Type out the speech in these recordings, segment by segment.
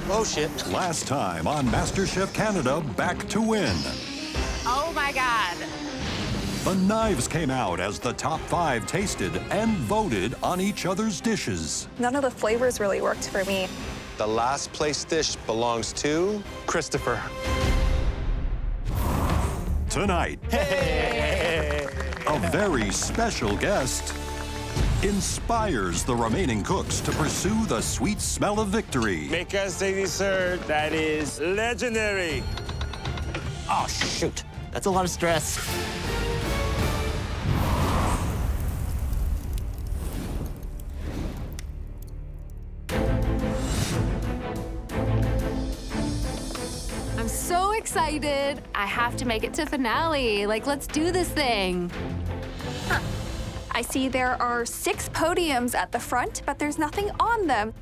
Oh, shit. Last time on MasterChef Canada, Back to Win. Oh, my God. The knives came out as the top 5 tasted and voted on each other's dishes. None of the flavors really worked for me. The last place dish belongs to Christopher. Tonight, a very special guest inspires the remaining cooks to pursue the sweet smell of victory. Make us a dessert that is legendary. Oh, shoot. That's a lot of stress. I'm so excited. I have to make it to finale. Like, let's do this thing. I see there are 6 podiums at the front, but there's nothing on them.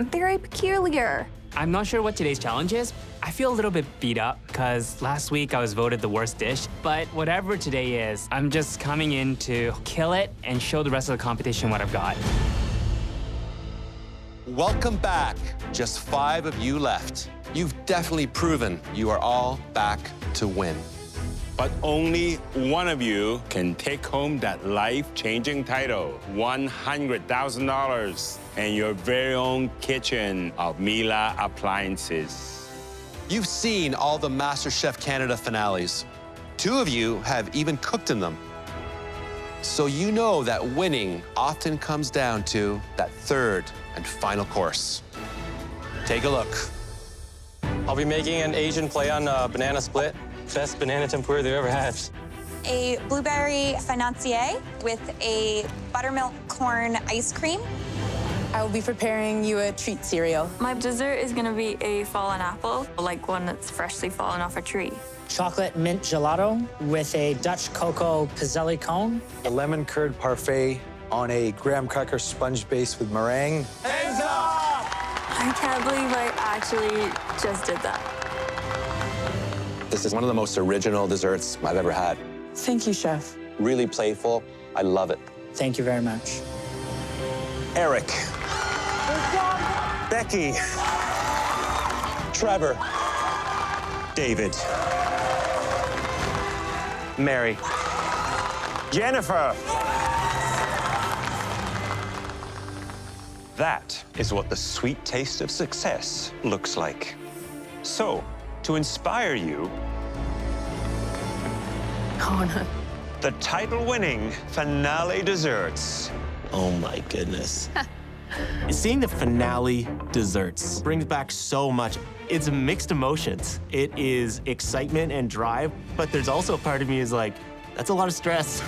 Very peculiar. I'm not sure what today's challenge is. I feel a little bit beat up because last week I was voted the worst dish. But whatever today is, I'm just coming in to kill it and show the rest of the competition what I've got. Welcome back. Just 5 of you left. You've definitely proven you are all back to win. But only one of you can take home that life-changing title, $100,000, and your very own kitchen of Mila appliances. You've seen all the MasterChef Canada finales. 2 of you have even cooked in them. So you know that winning often comes down to that 3rd and final course. Take a look. I'll be making an Asian play on banana split. Best banana tempura they've ever had. A blueberry financier with a buttermilk corn ice cream. I will be preparing you a treat cereal. My dessert is gonna be a fallen apple, like one that's freshly fallen off a tree. Chocolate mint gelato with a Dutch cocoa pizzelli cone. A lemon curd parfait on a graham cracker sponge base with meringue. Hands up! I can't believe I actually just did that. This is one of the most original desserts I've ever had. Thank you, Chef. Really playful. I love it. Thank you very much. Eric. Becky. Trevor. David. Mary. Jennifer! That is what the sweet taste of success looks like. So, to inspire you, the title-winning finale desserts. Oh my goodness. Seeing the finale desserts brings back so much. It's mixed emotions. It is excitement and drive, but there's also a part of me is like, that's a lot of stress.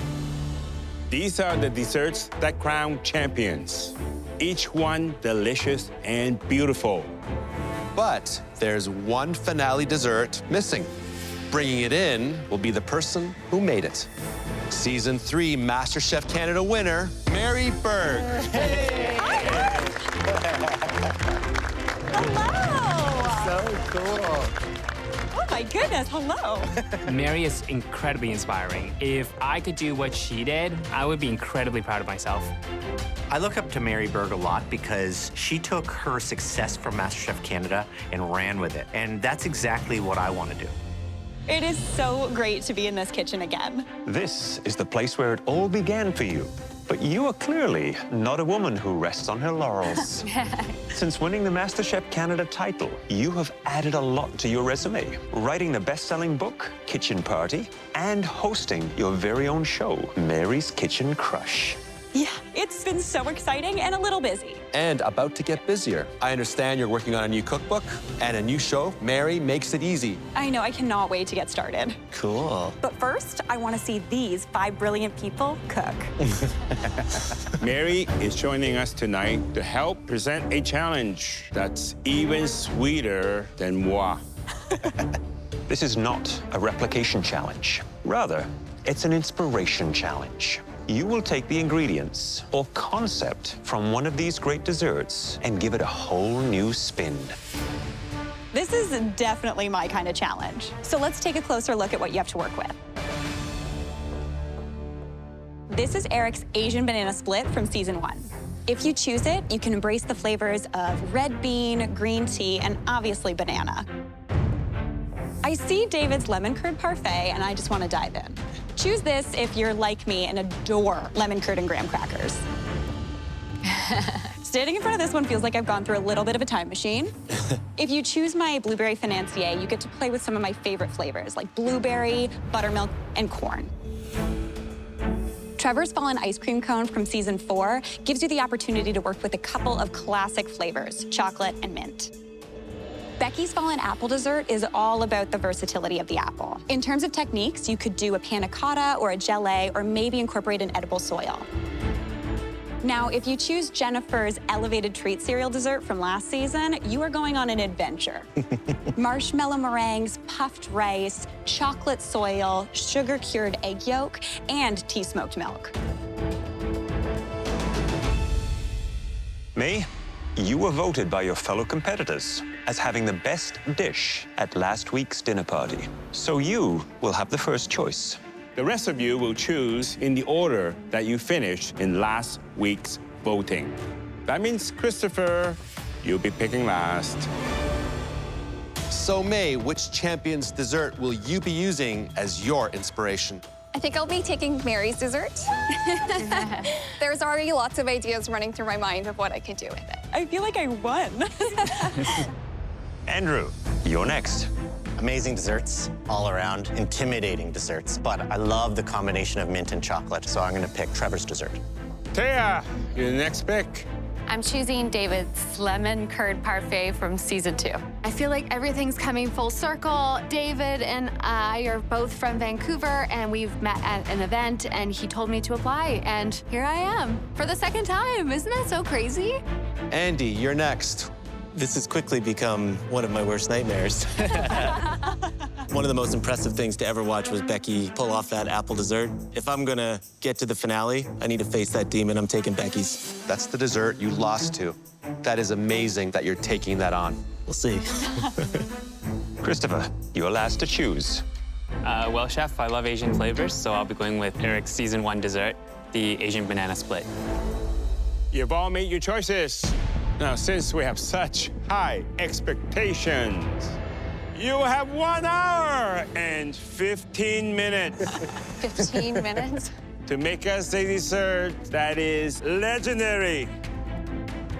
These are the desserts that crown champions. Each one delicious and beautiful. But there's one finale dessert missing. Bringing it in will be the person who made it. Season 3 MasterChef Canada winner, Mary Berg. Hello! So cool. Oh my goodness, hello. Mary is incredibly inspiring. If I could do what she did, I would be incredibly proud of myself. I look up to Mary Berg a lot because she took her success from MasterChef Canada and ran with it. And that's exactly what I want to do. It is so great to be in this kitchen again. This is the place where it all began for you. But you are clearly not a woman who rests on her laurels. Since winning the MasterChef Canada title, you have added a lot to your resume. Writing the best-selling book, Kitchen Party, and hosting your very own show, Mary's Kitchen Crush. Yeah, it's been so exciting and a little busy. And about to get busier. I understand you're working on a new cookbook and a new show, Mary Makes It Easy. I know, I cannot wait to get started. Cool. But first, I want to see these 5 brilliant people cook. Mary is joining us tonight to help present a challenge that's even sweeter than moi. This is not a replication challenge. Rather, it's an inspiration challenge. You will take the ingredients or concept from one of these great desserts and give it a whole new spin. This is definitely my kind of challenge. So let's take a closer look at what you have to work with. This is Eric's Asian banana split from season 1. If you choose it, you can embrace the flavors of red bean, green tea, and obviously banana. I see David's lemon curd parfait, and I just want to dive in. Choose this if you're like me and adore lemon curd and graham crackers. Standing in front of this one feels like I've gone through a little bit of a time machine. If you choose my blueberry financier, you get to play with some of my favorite flavors, like blueberry, buttermilk, and corn. Trevor's Fallen Ice Cream Cone from season 4 gives you the opportunity to work with a couple of classic flavors, chocolate and mint. Becky's Fallen Apple Dessert is all about the versatility of the apple. In terms of techniques, you could do a panna cotta or a gelée, or maybe incorporate an edible soil. Now, if you choose Jennifer's Elevated Treat Cereal Dessert from last season, you are going on an adventure. Marshmallow meringues, puffed rice, chocolate soil, sugar-cured egg yolk, and tea-smoked milk. May, you were voted by your fellow competitors as having the best dish at last week's dinner party. So you will have the first choice. The rest of you will choose in the order that you finished in last week's voting. That means, Christopher, you'll be picking last. So, May, which champion's dessert will you be using as your inspiration? I think I'll be taking Mary's dessert. There's already lots of ideas running through my mind of what I could do with it. I feel like I won. Andrew, you're next. Amazing desserts all around, intimidating desserts, but I love the combination of mint and chocolate, so I'm gonna pick Trevor's dessert. Taya, you're the next pick. I'm choosing David's lemon curd parfait from season 2. I feel like everything's coming full circle. David and I are both from Vancouver, and we've met at an event, and he told me to apply, and here I am for the second time. Isn't that so crazy? Andy, you're next. This has quickly become one of my worst nightmares. One of the most impressive things to ever watch was Becky pull off that apple dessert. If I'm gonna get to the finale, I need to face that demon. I'm taking Becky's. That's the dessert you lost to. That is amazing that you're taking that on. We'll see. Christopher, you're last to choose. Well, Chef, I love Asian flavors, so I'll be going with Eric's season 1 dessert, the Asian banana split. You've all made your choices. Now, since we have such high expectations, you have 1 hour and 15 minutes 15 minutes? to make us a dessert that is legendary.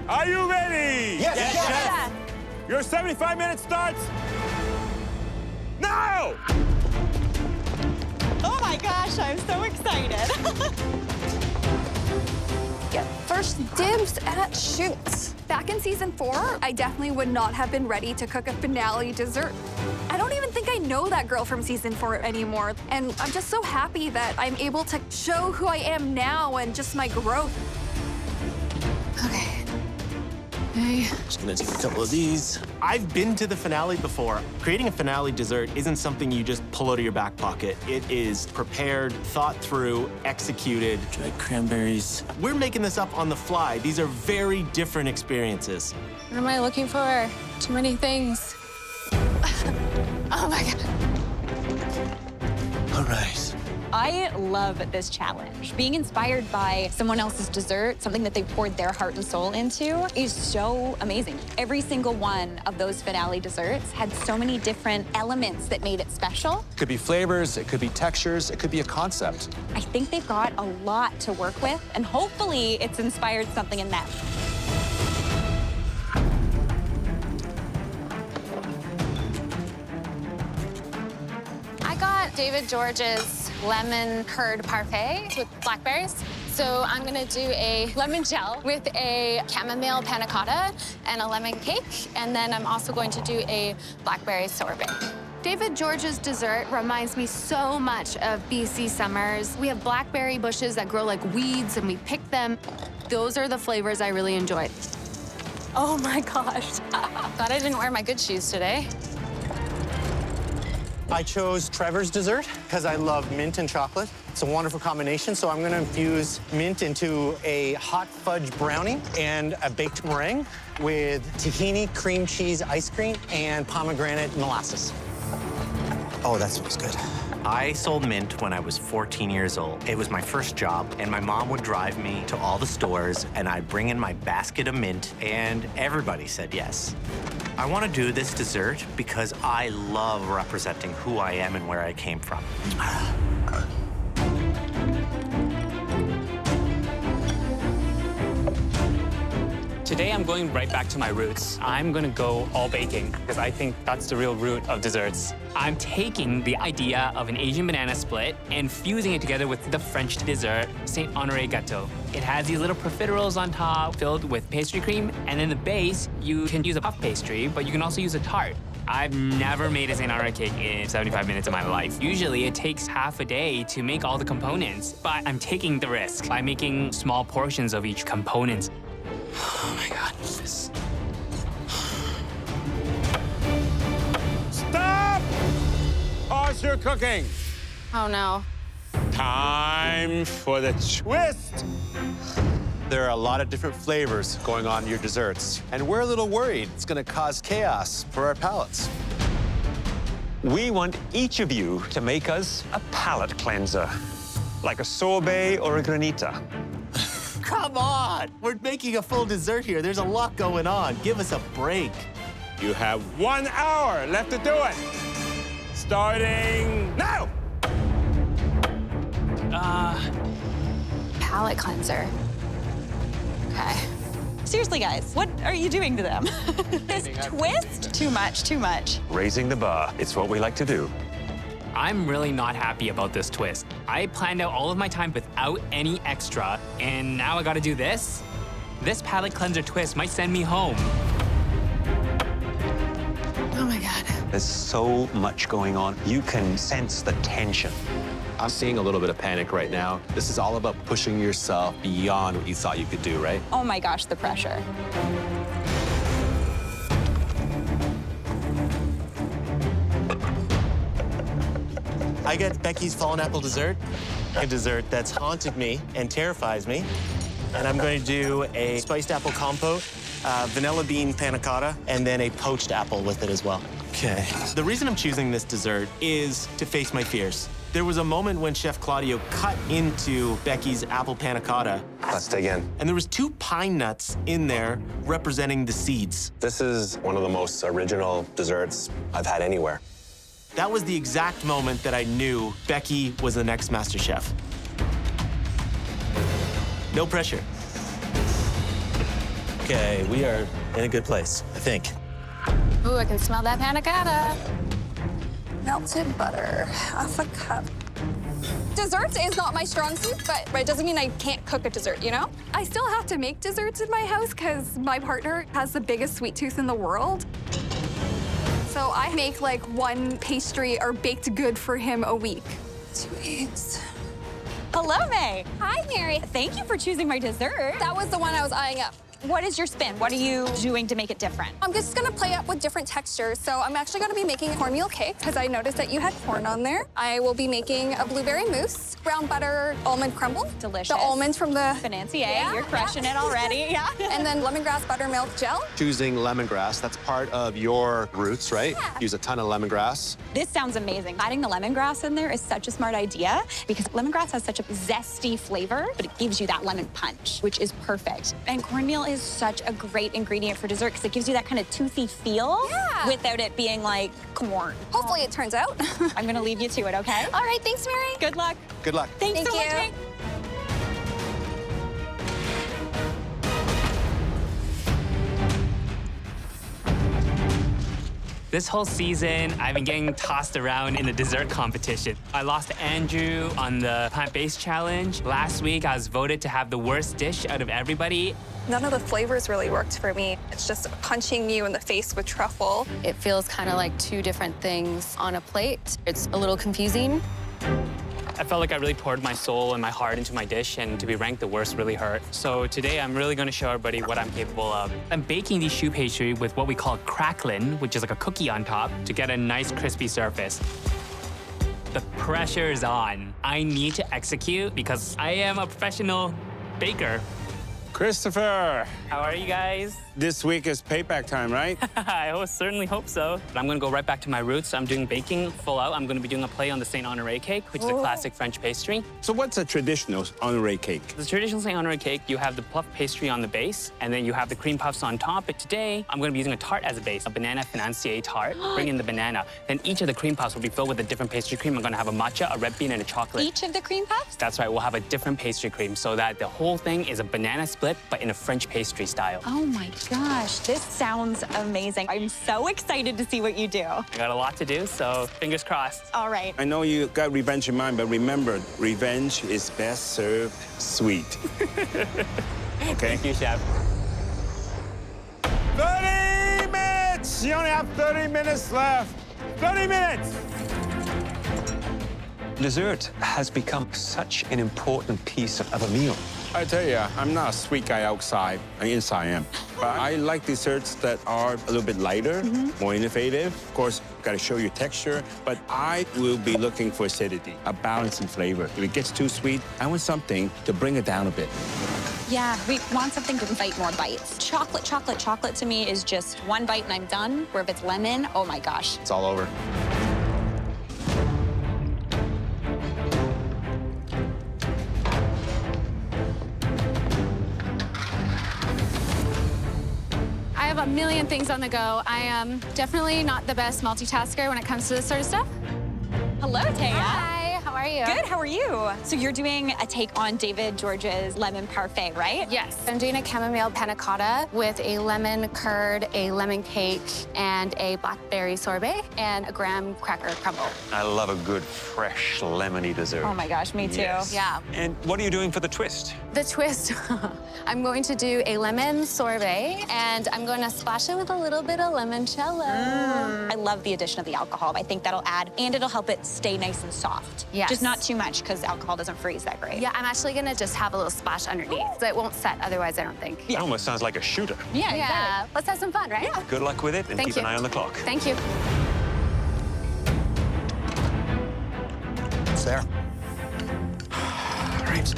Are you ready? Yes, Chef. Your 75 minutes starts now! Oh my gosh, I'm so excited. First dibs at shoots. Back in season 4, I definitely would not have been ready to cook a finale dessert. I don't even think I know that girl from season 4 anymore, and I'm just so happy that I'm able to show who I am now and just my growth. Okay. Just gonna take a couple of these. I've been to the finale before. Creating a finale dessert isn't something you just pull out of your back pocket. It is prepared, thought through, executed. Dried cranberries. We're making this up on the fly. These are very different experiences. What am I looking for? Too many things. Oh my God. All right. I love this challenge. Being inspired by someone else's dessert, something that they poured their heart and soul into, is so amazing. Every single one of those finale desserts had so many different elements that made it special. It could be flavors, it could be textures, it could be a concept. I think they've got a lot to work with, and hopefully it's inspired something in them. I got David George's lemon curd parfait with blackberries. So I'm gonna do a lemon gel with a chamomile panna cotta and a lemon cake. And then I'm also going to do a blackberry sorbet. David George's dessert reminds me so much of BC summers. We have blackberry bushes that grow like weeds and we pick them. Those are the flavors I really enjoyed. Oh my gosh. Glad I didn't wear my good shoes today. I chose Trevor's dessert because I love mint and chocolate. It's a wonderful combination, so I'm gonna infuse mint into a hot fudge brownie and a baked meringue with tahini cream cheese ice cream and pomegranate molasses. Oh, that smells good. I sold mint when I was 14 years old. It was my first job, and my mom would drive me to all the stores, and I'd bring in my basket of mint, and everybody said yes. I want to do this dessert because I love representing who I am and where I came from. Today, I'm going right back to my roots. I'm gonna go all baking because I think that's the real root of desserts. I'm taking the idea of an Asian banana split and fusing it together with the French dessert, Saint Honoré Gâteau. It has these little profiteroles on top filled with pastry cream, and in the base, you can use a puff pastry, but you can also use a tart. I've never made a Saint Honoré cake in 75 minutes of my life. Usually, it takes half a day to make all the components, but I'm taking the risk by making small portions of each component. Oh my God, what's this? Stop! Pause your cooking. Oh no. Time for the twist. There are a lot of different flavors going on in your desserts, and we're a little worried it's gonna cause chaos for our palates. We want each of you to make us a palate cleanser, like a sorbet or a granita. Come on! We're making a full dessert here. There's a lot going on. Give us a break. You have 1 hour left to do it. Starting now. Palate cleanser. Okay. Seriously, guys, what are you doing to them? This twist? Too much, too much. Raising the bar, it's what we like to do. I'm really not happy about this twist. I planned out all of my time without any extra, and now I gotta do this? This palate cleanser twist might send me home. Oh my God. There's so much going on. You can sense the tension. I'm seeing a little bit of panic right now. This is all about pushing yourself beyond what you thought you could do, right? Oh my gosh, the pressure. I get Becky's fallen apple dessert, a dessert that's haunted me and terrifies me. And I'm going to do a spiced apple compote, vanilla bean panna cotta, and then a poached apple with it as well. Okay. The reason I'm choosing this dessert is to face my fears. There was a moment when Chef Claudio cut into Becky's apple panna cotta. Let's dig in. And there was 2 pine nuts in there representing the seeds. This is one of the most original desserts I've had anywhere. That was the exact moment that I knew Becky was the next MasterChef. No pressure. Okay, we are in a good place, I think. Ooh, I can smell that panna cotta. Melted butter, half a cup. Desserts is not my strong suit, but it doesn't mean I can't cook a dessert, you know? I still have to make desserts in my house because my partner has the biggest sweet tooth in the world. So I make like 1 pastry or baked good for him a week. 2 eggs. Hello, May. Hi, Mary. Thank you for choosing my dessert. That was the one I was eyeing up. What is your spin? What are you doing to make it different? I'm just gonna play up with different textures. So I'm actually gonna be making a cornmeal cake because I noticed that you had corn on there. I will be making a blueberry mousse, brown butter almond crumble. Delicious. The almonds from the Financier, you're crushing it already. Yeah. And then lemongrass buttermilk gel. Choosing lemongrass, that's part of your roots, right? Yeah. Use a ton of lemongrass. This sounds amazing. Adding the lemongrass in there is such a smart idea because lemongrass has such a zesty flavor, but it gives you that lemon punch, which is perfect. And cornmeal is such a great ingredient for dessert because it gives you that kind of toothy feel without it being like corn. Hopefully it turns out. I'm gonna leave you to it, okay? All right, thanks, Mary. Good luck. Good luck. Thanks Thank so much, you. May. This whole season, I've been getting tossed around in the dessert competition. I lost to Andrew on the plant-based challenge. Last week, I was voted to have the worst dish out of everybody. None of the flavors really worked for me. It's just punching you in the face with truffle. It feels kind of like 2 different things on a plate. It's a little confusing. I felt like I really poured my soul and my heart into my dish, and to be ranked the worst really hurt. So today, I'm really gonna show everybody what I'm capable of. I'm baking these choux pastry with what we call cracklin, which is like a cookie on top, to get a nice crispy surface. The pressure is on. I need to execute because I am a professional baker. Christopher, How are you guys? This week is payback time, right? I certainly hope so. But I'm gonna go right back to my roots. I'm doing baking full out. I'm gonna be doing a play on the Saint Honoré cake, which is a classic French pastry. So what's a traditional honoré cake? The traditional Saint Honoré cake, you have the puff pastry on the base, and then you have the cream puffs on top. But today, I'm gonna be using a tart as a base, a banana financier tart. Bring in the banana. Then each of the cream puffs will be filled with a different pastry cream. I'm gonna have a matcha, a red bean, and a chocolate. Each of the cream puffs? That's right, we'll have a different pastry cream so that the whole thing is a banana split, but in a French pastry style. Oh my gosh, this sounds amazing. I'm so excited to see what you do. I got a lot to do, so fingers crossed. All right. I know you got revenge in mind, but remember, revenge is best served sweet. Okay? Thank you, Chef. 30 minutes! You only have 30 minutes left. 30 minutes! Dessert has become such an important piece of a meal. I tell you, I'm not a sweet guy outside. Inside I am. But I like desserts that are a little bit lighter, more innovative. Of course, got to show you texture. But I will be looking for acidity, a balance in flavor. If it gets too sweet, I want something to bring it down a bit. Yeah, we want something to invite more bites. Chocolate, chocolate, chocolate to me is just one bite and I'm done. Where if it's lemon, oh my gosh. It's all over. I have a million things on the go. I am definitely not the best multitasker when it comes to this sort of stuff. Hello, Taya. Hi, how are you? Good, how are you? So you're doing a take on David George's lemon parfait, right? Yes. I'm doing a chamomile panna cotta with a lemon curd, a lemon cake, and a blackberry sorbet, and a graham cracker crumble. I love a good, fresh, lemony dessert. Oh my gosh, me too. Yes. Yeah. And what are you doing for the twist? The twist, I'm going to do a lemon sorbet, and I'm going to splash it with a little bit of limoncello. I love the addition of the alcohol. I think that'll add, and it'll help it stay nice and soft. Yes. Just not too much, because alcohol doesn't freeze that great. Yeah, I'm actually gonna just have a little splash underneath, so it won't set otherwise, I don't think. It almost sounds like a shooter. Yeah, Yeah, let's have some fun, right? Yeah. Good luck with it, and Thank keep you. an eye on the clock. Thank you. It's there. Right.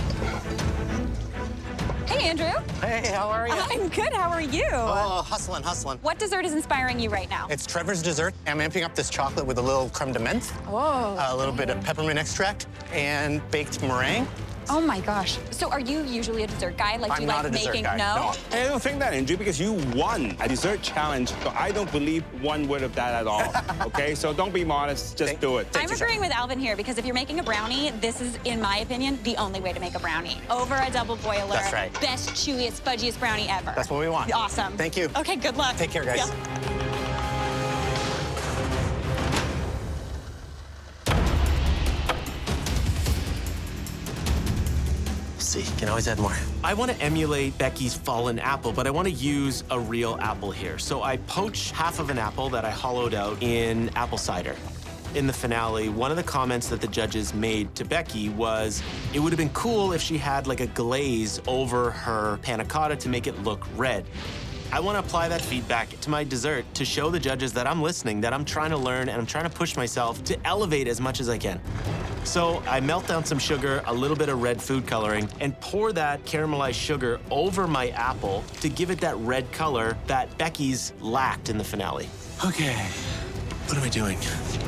Hey, Andrew. Hey, how are you? I'm good, how are you? Oh, hustling, hustling. What dessert is inspiring you right now? It's Trevor's dessert. I'm amping up this chocolate with a little creme de menthe, Whoa. a little bit of peppermint extract, and baked meringue. Oh my gosh. So are you usually a dessert guy? Like, do I'm you not like a dessert making? guy. No? I don't think that, Andrew, because you won a dessert challenge, so I don't believe one word of that at all. Okay, so don't be modest, just do it. I'm agreeing with Alvin here because if you're making a brownie, this is, in my opinion, the only way to make a brownie. Over a double boiler. That's right. Best, chewiest, fudgiest brownie ever. That's what we want. Awesome. Thank you. Okay, good luck. Take care, guys. Yeah. See, you can always add more. I want to emulate Becky's fallen apple, but I want to use a real apple here. So I poach half of an apple that I hollowed out in apple cider. In the finale, one of the comments that the judges made to Becky was, it would have been cool if she had like a glaze over her panna cotta to make it look red. I want to apply that feedback to my dessert to show the judges that I'm listening, that I'm trying to learn, and I'm trying to push myself to elevate as much as I can. So I melt down some sugar, a little bit of red food coloring, and pour that caramelized sugar over my apple to give it that red color that Becky's lacked in the finale. Okay, what am I doing?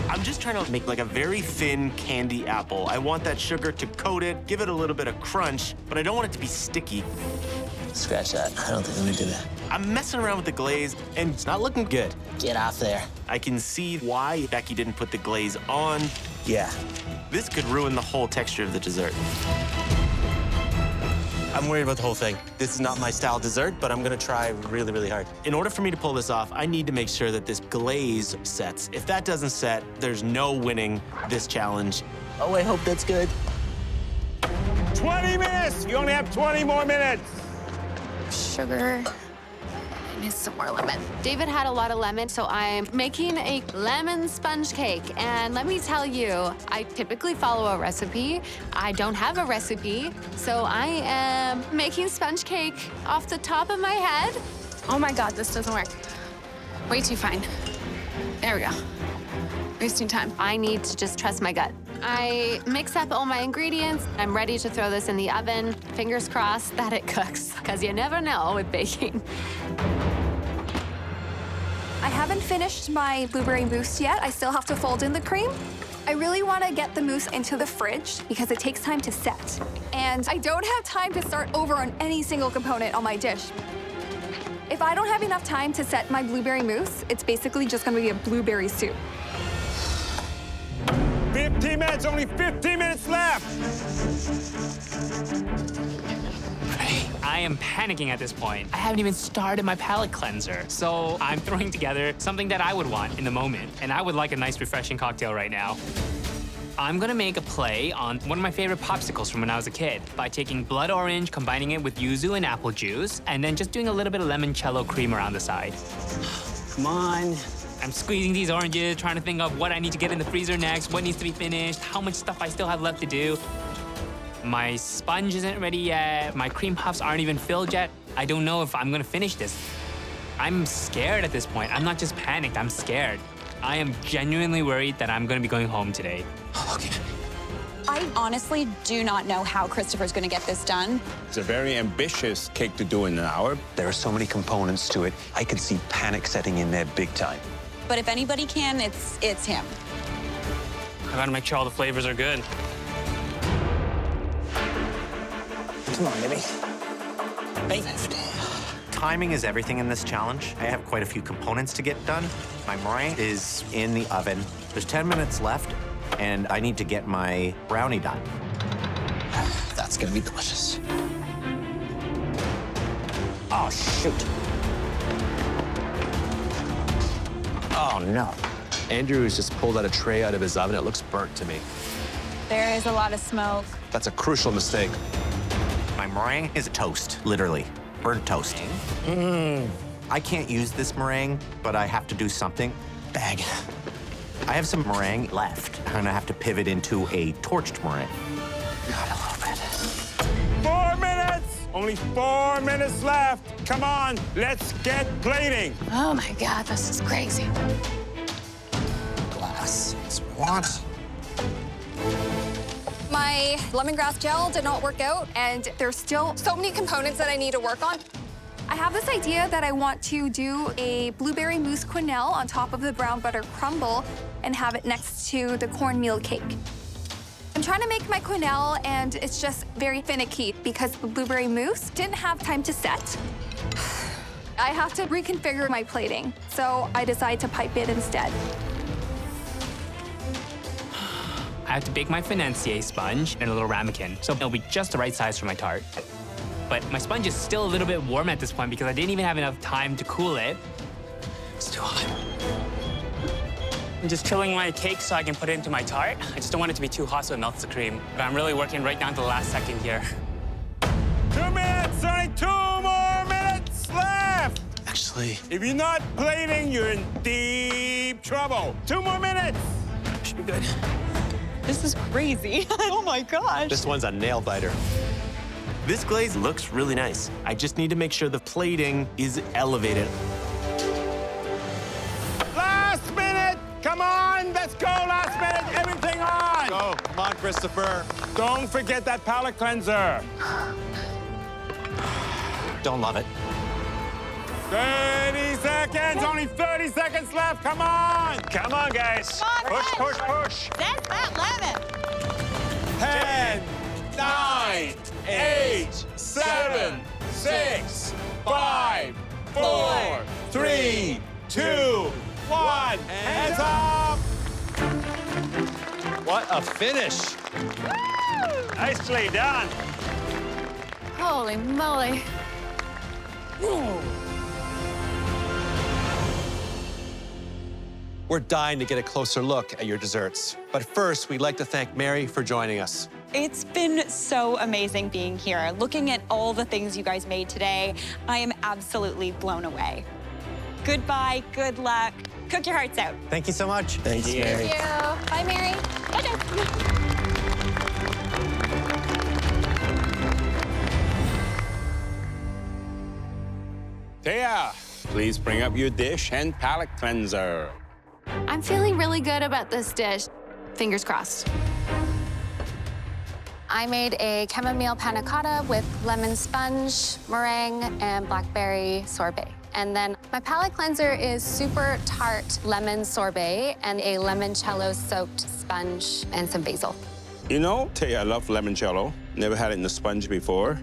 I'm just trying to make like a very thin candy apple. I want that sugar to coat it, give it a little bit of crunch, but I don't want it to be sticky. Scratch that. I don't think I'm gonna do that. I'm messing around with the glaze, and it's not looking good. Get off there. I can see why Becky didn't put the glaze on. Yeah. This could ruin the whole texture of the dessert. I'm worried about the whole thing. This is not my style dessert, but I'm gonna try really, really hard. In order for me to pull this off, I need to make sure that this glaze sets. If that doesn't set, there's no winning this challenge. Oh, I hope that's good. 20 minutes! You only have 20 more minutes! Sugar. I need some more lemon. David had a lot of lemon, so I'm making a lemon sponge cake. And let me tell you, I typically follow a recipe. I don't have a recipe, so I am making sponge cake off the top of my head. Oh my God, this doesn't work. Way too fine. There we go. Wasting time. I need to just trust my gut. I mix up all my ingredients. I'm ready to throw this in the oven. Fingers crossed that it cooks, because you never know with baking. I haven't finished my blueberry mousse yet. I still have to fold in the cream. I really want to get the mousse into the fridge because it takes time to set. And I don't have time to start over on any single component on my dish. If I don't have enough time to set my blueberry mousse, it's basically just going to be a blueberry soup. 15 minutes, only 15 minutes left. I am panicking at this point. I haven't even started my palate cleanser. So I'm throwing together something that I would want in the moment. And I would like a nice, refreshing cocktail right now. I'm gonna make a play on one of my favorite popsicles from when I was a kid by taking blood orange, combining it with yuzu and apple juice, and then just doing a little bit of limoncello cream around the side. Come on. I'm squeezing these oranges, trying to think of what I need to get in the freezer next, what needs to be finished, how much stuff I still have left to do. My sponge isn't ready yet. My cream puffs aren't even filled yet. I don't know if I'm gonna finish this. I'm scared at this point. I'm not just panicked, I'm scared. I am genuinely worried that I'm gonna be going home today. Okay. I honestly do not know how Christopher's gonna get this done. It's a very ambitious cake to do in an hour. There are so many components to it. I could see panic setting in there big time. But if anybody can, it's him. I gotta make sure all the flavors are good. Come on, baby. Timing is everything in this challenge. I have quite a few components to get done. My meringue is in the oven. There's 10 minutes left, and I need to get my brownie done. That's gonna be delicious. Oh, shoot. Oh, no. Andrew has just pulled out a tray out of his oven. It looks burnt to me. There is a lot of smoke. That's a crucial mistake. My meringue is toast, literally. Burnt toast. I can't use this meringue, but I have to do something. Bag. I have some meringue left. I'm gonna have to pivot into a torched meringue. Got a little bit. 4 minutes! Only 4 minutes left. Come on, let's get plating. Oh my God, this is crazy. Glass. That's what I want. My lemongrass gel did not work out, and there's still so many components that I need to work on. I have this idea that I want to do a blueberry mousse quenelle on top of the brown butter crumble and have it next to the cornmeal cake. I'm trying to make my quenelle, and it's just very finicky because the blueberry mousse didn't have time to set. I have to reconfigure my plating, so I decide to pipe it instead. I have to bake my financier sponge in a little ramekin, so it'll be just the right size for my tart. But my sponge is still a little bit warm at this point because I didn't even have enough time to cool it. It's too hot. I'm just chilling my cake so I can put it into my tart. I just don't want it to be too hot so it melts the cream. But I'm really working right down to the last second here. 2 minutes, only 2 more minutes left. Actually, if you're not plating, you're in deep trouble. 2 more minutes. Should be good. This is crazy. Oh my gosh. this one's a nail biter. This glaze looks really nice. I just need to make sure the plating is elevated. Last minute. Come on, let's go. Last minute, everything on. Go, come on, Christopher. Don't forget that palate cleanser. Don't love it. 30 seconds, only 30 seconds left. Come on. Come on, guys. Push, push, push. That's that lemon. 10, 9, 8, 7, 6, 5, 4, 3, 2, 1. Hands up. What a finish. Nicely done. Holy moly. We're dying to get a closer look at your desserts. But first, we'd like to thank Mary for joining us. It's been so amazing being here. Looking at all the things you guys made today, I am absolutely blown away. Goodbye, good luck. Cook your hearts out. Thank you so much. Thanks, Mary. Thank you. Bye, Mary. Bye. Thea, please bring up your dish and palate cleanser. I'm feeling really good about this dish. Fingers crossed. I made a chamomile panna cotta with lemon sponge, meringue, and blackberry sorbet. And then my palate cleanser is super tart lemon sorbet and a limoncello-soaked sponge and some basil. You know, tell you, I love limoncello. Never had it in the sponge before.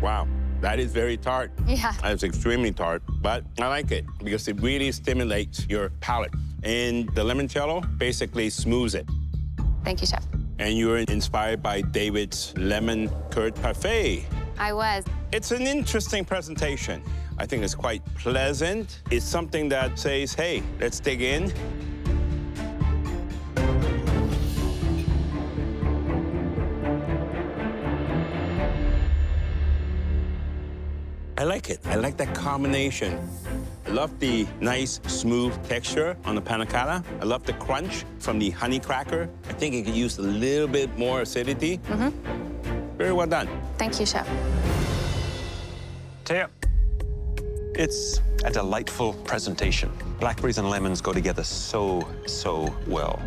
Wow, that is very tart. Yeah. It's extremely tart, but I like it because it really stimulates your palate. And the limoncello basically smooths it. Thank you, Chef. And you were inspired by David's lemon curd parfait. I was. It's an interesting presentation. I think it's quite pleasant. It's something that says, hey, let's dig in. I like it. I like that combination. I love the nice, smooth texture on the panna cotta. I love the crunch from the honey cracker. I think it could use a little bit more acidity. Very well done. Thank you, Chef. Teo, it's a delightful presentation. Blackberries and lemons go together so, so well.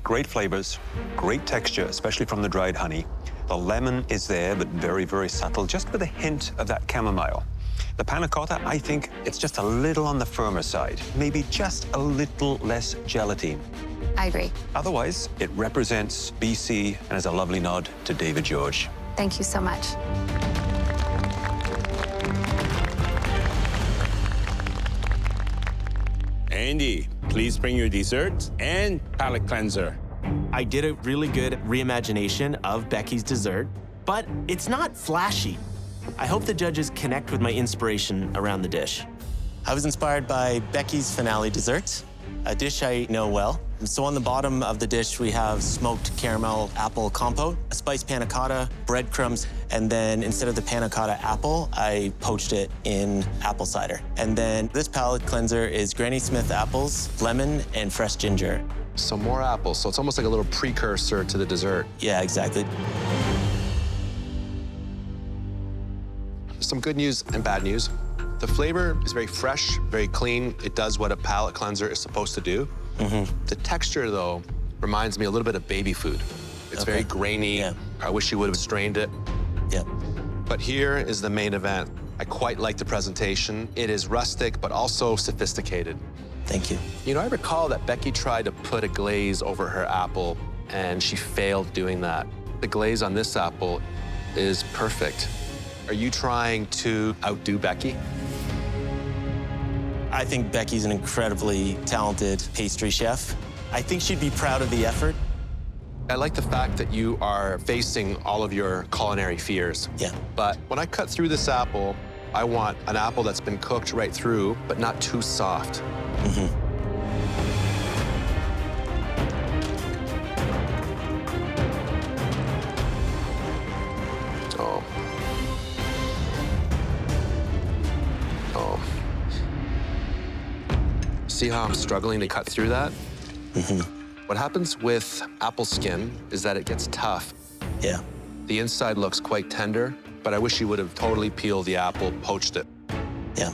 Great flavors, great texture, especially from the dried honey. The lemon is there, but very, very subtle, just with a hint of that chamomile. The panna cotta, I think it's just a little on the firmer side, maybe just a little less gelatine. I agree. Otherwise, it represents BC and is a lovely nod to David George. Thank you so much. Andy, please bring your dessert and palate cleanser. I did a really good reimagination of Becky's dessert, but it's not flashy. I hope the judges connect with my inspiration around the dish. I was inspired by Becky's finale dessert, a dish I know well. So on the bottom of the dish, we have smoked caramel apple compote, a spiced panna cotta, breadcrumbs, and then instead of the panna cotta apple, I poached it in apple cider. And then this palate cleanser is Granny Smith apples, lemon, and fresh ginger. Some more apples, so it's almost like a little precursor to the dessert. Yeah, exactly. Some good news and bad news. The flavor is very fresh, very clean. It does what a palate cleanser is supposed to do. The texture, though, reminds me a little bit of baby food. It's very grainy. Yeah. I wish you would have strained it. Yeah. But here is the main event. I quite like the presentation. It is rustic, but also sophisticated. Thank you. You know, I recall that Becky tried to put a glaze over her apple, and she failed doing that. The glaze on this apple is perfect. Are you trying to outdo Becky? I think Becky's an incredibly talented pastry chef. I think she'd be proud of the effort. I like the fact that you are facing all of your culinary fears. Yeah. But when I cut through this apple, I want an apple that's been cooked right through, but not too soft. Oh. Oh. See how I'm struggling to cut through that? What happens with apple skin is that it gets tough. Yeah. The inside looks quite tender, but I wish you would have totally peeled the apple, poached it. Yeah.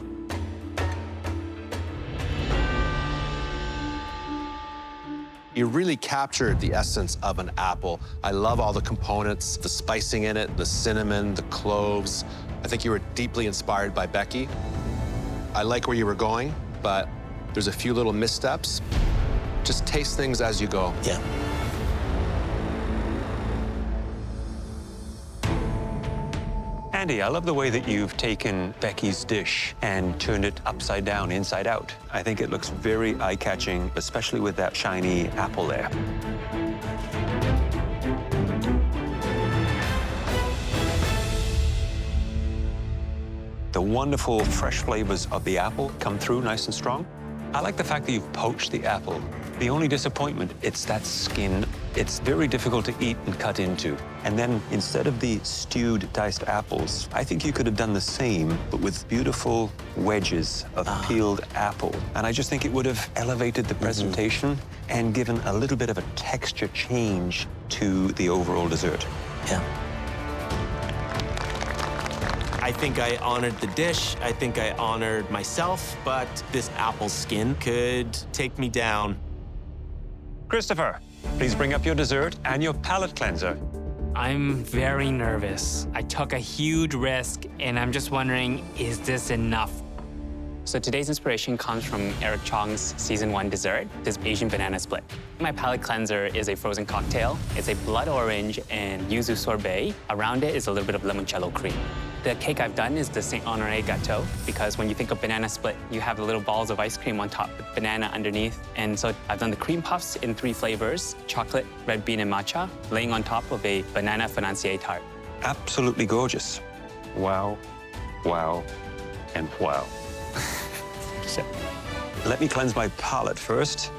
You really captured the essence of an apple. I love all the components, the spicing in it, the cinnamon, the cloves. I think you were deeply inspired by Becky. I like where you were going, but there's a few little missteps. Just taste things as you go. Yeah. Andy, I love the way that you've taken Becky's dish and turned it upside down, inside out. I think it looks very eye-catching, especially with that shiny apple there. The wonderful fresh flavors of the apple come through nice and strong. I like the fact that you've poached the apple. The only disappointment, it's that skin. It's very difficult to eat and cut into. And then instead of the stewed diced apples, I think you could have done the same, but with beautiful wedges of peeled apple. And I just think it would have elevated the presentation and given a little bit of a texture change to the overall dessert. Yeah. I think I honored the dish. I think I honored myself, but this apple skin could take me down. Christopher, please bring up your dessert and your palate cleanser. I'm very nervous. I took a huge risk, and I'm just wondering, is this enough? So today's inspiration comes from Eric Chong's Season 1 dessert, this Asian banana split. My palate cleanser is a frozen cocktail. It's a blood orange and yuzu sorbet. Around it is a little bit of limoncello cream. The cake I've done is the Saint Honoré gâteau, because when you think of banana split, you have the little balls of ice cream on top with banana underneath. And so I've done the cream puffs in 3 flavors, chocolate, red bean, and matcha, laying on top of a banana financier tart. Absolutely gorgeous. Wow, wow, and wow. Let me cleanse my palate first.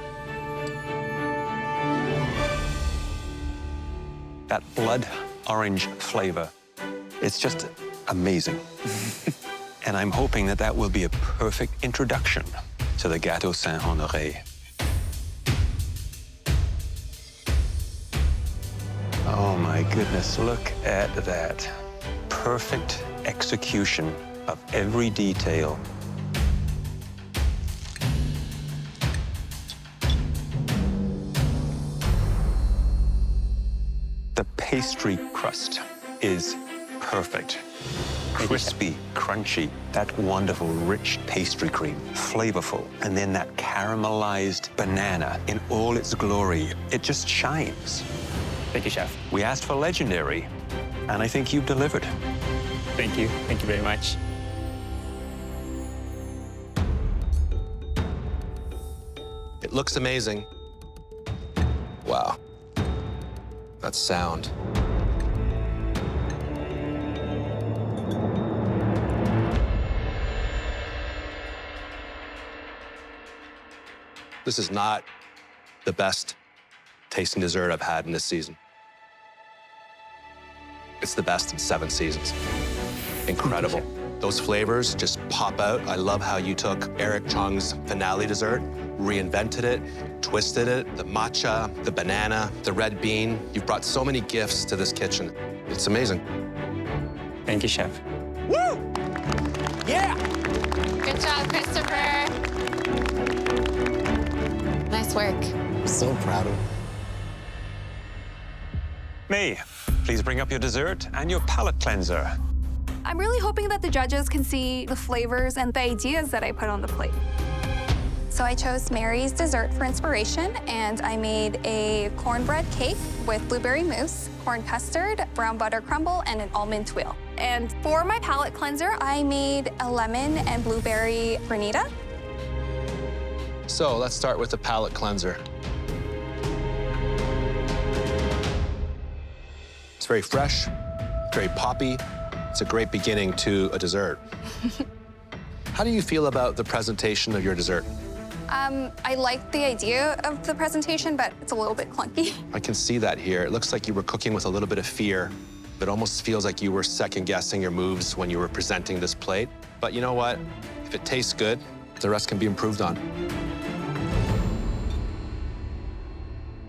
That blood orange flavor, it's just amazing. And I'm hoping that that will be a perfect introduction to the Gâteau Saint Honoré. Oh my goodness, look at that. Perfect execution of every detail. The pastry crust is perfect. Crispy, crunchy, that wonderful, rich pastry cream, flavorful. And then that caramelized banana in all its glory. It just shines. Thank you, Chef. We asked for legendary, and I think you've delivered. Thank you. Thank you very much. It looks amazing. Wow. That sound. This is not the best tasting dessert I've had in this season. It's the best in 7 seasons. Incredible. Those flavors just pop out. I love how you took Eric Chong's finale dessert, reinvented it, twisted it, the matcha, the banana, the red bean. You've brought so many gifts to this kitchen. It's amazing. Thank you, Chef. Woo! Yeah! Good job, Christopher. Nice work. I'm so proud of him. May, please bring up your dessert and your palate cleanser. I'm really hoping that the judges can see the flavors and the ideas that I put on the plate. So I chose Mary's dessert for inspiration, and I made a cornbread cake with blueberry mousse, corn custard, brown butter crumble, and an almond tuile. And for my palate cleanser, I made a lemon and blueberry granita. So let's start with the palate cleanser. It's very fresh, very poppy. It's a great beginning to a dessert. How do you feel about the presentation of your dessert? I like the idea of the presentation, but it's a little bit clunky. I can see that here. It looks like you were cooking with a little bit of fear. It almost feels like you were second-guessing your moves when you were presenting this plate. But you know what? If it tastes good, the rest can be improved on.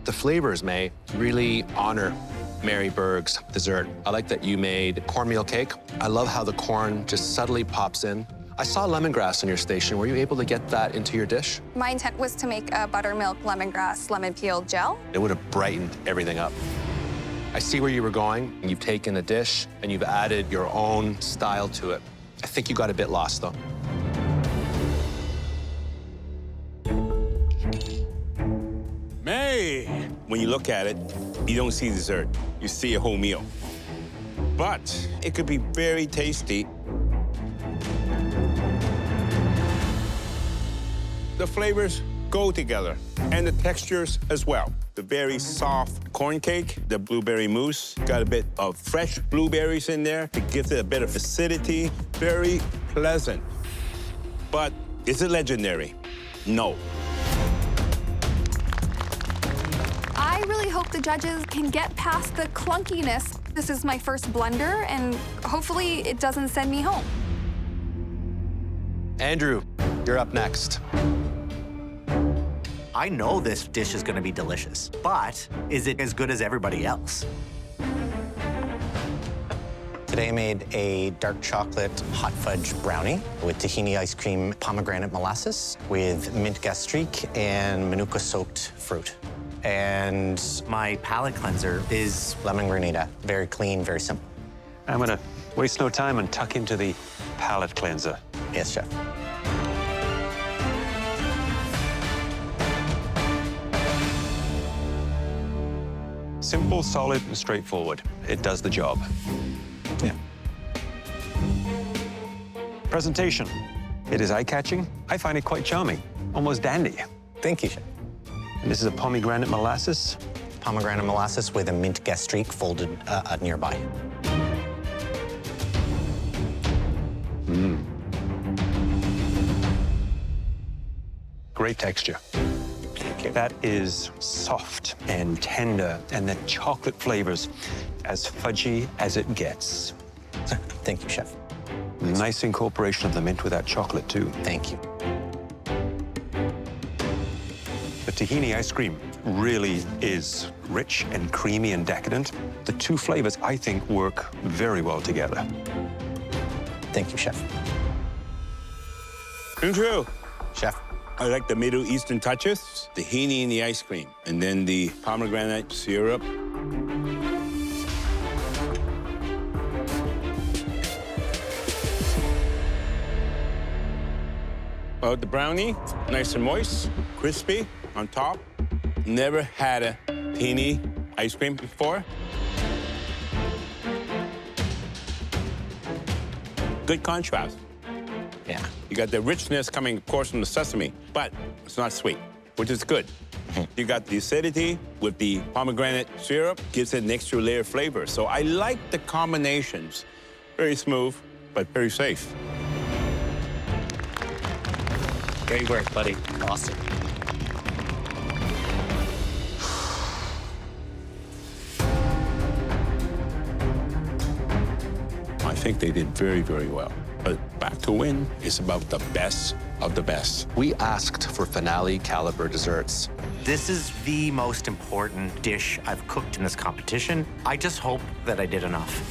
The flavors, May, really honor Mary Berg's dessert. I like that you made cornmeal cake. I love how the corn just subtly pops in. I saw lemongrass in your station. Were you able to get that into your dish? My intent was to make a buttermilk lemongrass lemon peel gel. It would have brightened everything up. I see where you were going. You've taken a dish and you've added your own style to it. I think you got a bit lost, though. May, when you look at it, you don't see dessert. You see a whole meal. But it could be very tasty. The flavors go together, and the textures as well. The very soft corn cake, the blueberry mousse, got a bit of fresh blueberries in there to give it a bit of acidity. Very pleasant. But is it legendary? No. I really hope the judges can get past the clunkiness. This is my first blunder, and hopefully it doesn't send me home. Andrew, you're up next. I know this dish is gonna be delicious, but is it as good as everybody else? Today I made a dark chocolate hot fudge brownie with tahini ice cream, pomegranate molasses, with mint gastrique and manuka-soaked fruit. And My palate cleanser is lemon granita. Very clean, very simple. I'm gonna waste no time and tuck into the palate cleanser. Yes, chef. Simple, solid, and straightforward. It does the job. Yeah. Presentation. It is eye-catching. I find it quite charming, almost dandy. Thank you, chef. And this is a pomegranate molasses. Pomegranate molasses with a mint gastrique folded nearby. Great texture. Thank you. That is soft and tender, and the chocolate flavors as fudgy as it gets. Thank you, chef. Nice incorporation of the mint with that chocolate, too. Thank you. The tahini ice cream really is rich and creamy and decadent. The two flavors, I think, work very well together. Thank you, chef. True. Chef. I like the Middle Eastern touches, the tahini in the ice cream, and then the pomegranate syrup. The brownie, nice and moist, crispy on top. Never had a tahini ice cream before. Good contrast. Yeah. You got the richness coming, of course, from the sesame, but it's not sweet, which is good. You got the acidity with the pomegranate syrup, gives it an extra layer of flavor. So I like the combinations. Very smooth, but very safe. Great work, buddy. Awesome. I think they did very, very well. But back to win is about the best of the best. We asked for finale caliber desserts. This is the most important dish I've cooked in this competition. I just hope that I did enough.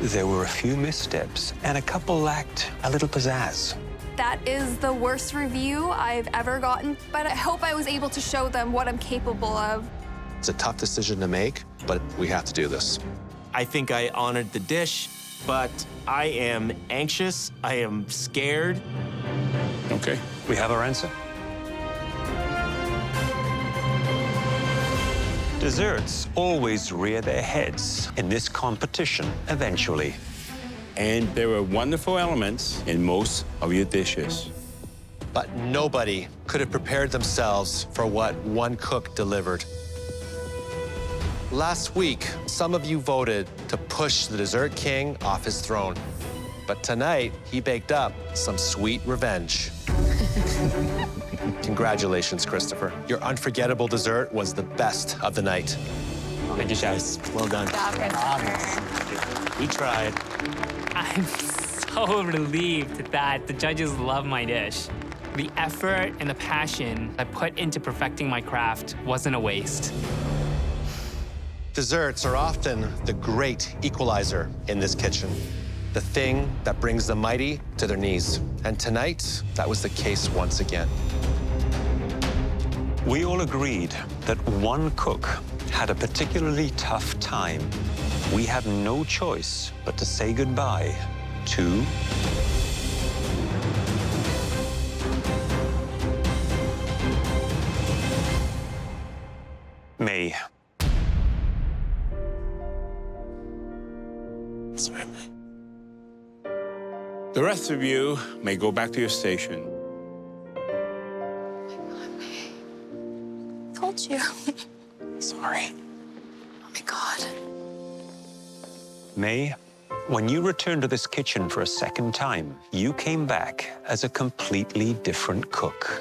There were a few missteps, and a couple lacked a little pizzazz. That is the worst review I've ever gotten, but I hope I was able to show them what I'm capable of. It's a tough decision to make, but we have to do this. I think I honored the dish, but I am anxious. I am scared. Okay. We have our answer. Desserts always rear their heads in this competition eventually. And there were wonderful elements in most of your dishes. But nobody could have prepared themselves for what one cook delivered. Last week, some of you voted to push the dessert king off his throne. But tonight, he baked up some sweet revenge. Congratulations, Christopher. Your unforgettable dessert was the best of the night. Thank you, guys. Well done. We tried. I'm so relieved that the judges love my dish. The effort and the passion I put into perfecting my craft wasn't a waste. Desserts are often the great equalizer in this kitchen, the thing that brings the mighty to their knees. And tonight, that was the case once again. We all agreed that one cook had a particularly tough time. We have no choice but to say goodbye to May. Sorry, May. The rest of you may go back to your station. Told you. Sorry. Oh my God. May, when you returned to this kitchen for a second time, you came back as a completely different cook.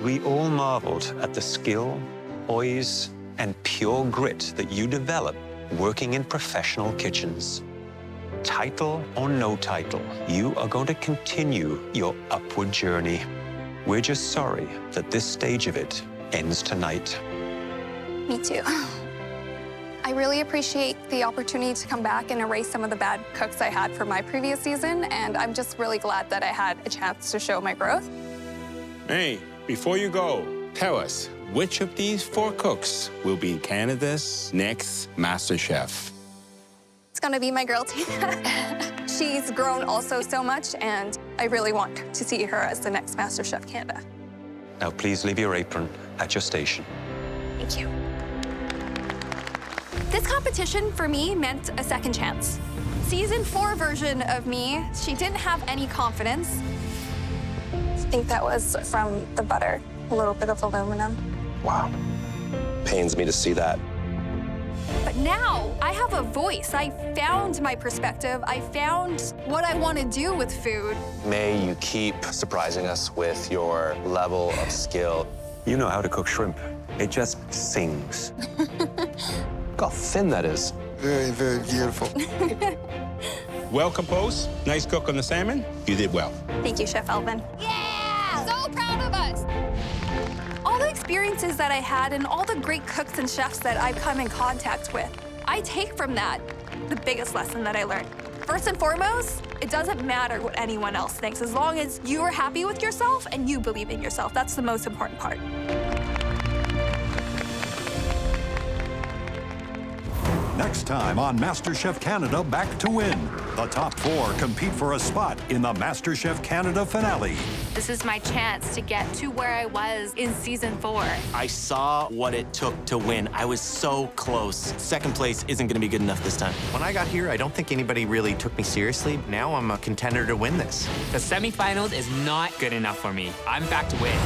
We all marveled at the skill, poise, and pure grit that you develop working in professional kitchens. Title or no title, you are going to continue your upward journey. We're just sorry that this stage of it ends tonight. Me too. I really appreciate the opportunity to come back and erase some of the bad cooks I had from my previous season, and I'm just really glad that I had a chance to show my growth. Hey, before you go, tell us, which of these 4 cooks will be Canada's next MasterChef? It's gonna be my girl, Tina. She's grown also so much, and I really want to see her as the next MasterChef Canada. Now, please leave your apron at your station. Thank you. This competition for me meant a second chance. Season 4 version of me, she didn't have any confidence. I think that was from the butter, a little bit of aluminum. Wow. Pains me to see that. But now I have a voice. I found my perspective. I found what I want to do with food. May you keep surprising us with your level of skill. You know how to cook shrimp. It just sings. Look how thin that is. Very, very beautiful. Well composed, nice cook on the salmon. You did well. Thank you, Chef Alvin. Yeah! So proud of us. All the experiences that I had and all the great cooks and chefs that I've come in contact with, I take from that the biggest lesson that I learned. First and foremost, it doesn't matter what anyone else thinks, as long as you are happy with yourself and you believe in yourself. That's the most important part. Next time on MasterChef Canada Back to Win, the top 4 compete for a spot in the MasterChef Canada finale. This is my chance to get to where I was in season 4. I saw what it took to win. I was so close. Second place isn't going to be good enough this time. When I got here, I don't think anybody really took me seriously. Now I'm a contender to win this. The semifinals is not good enough for me. I'm back to win.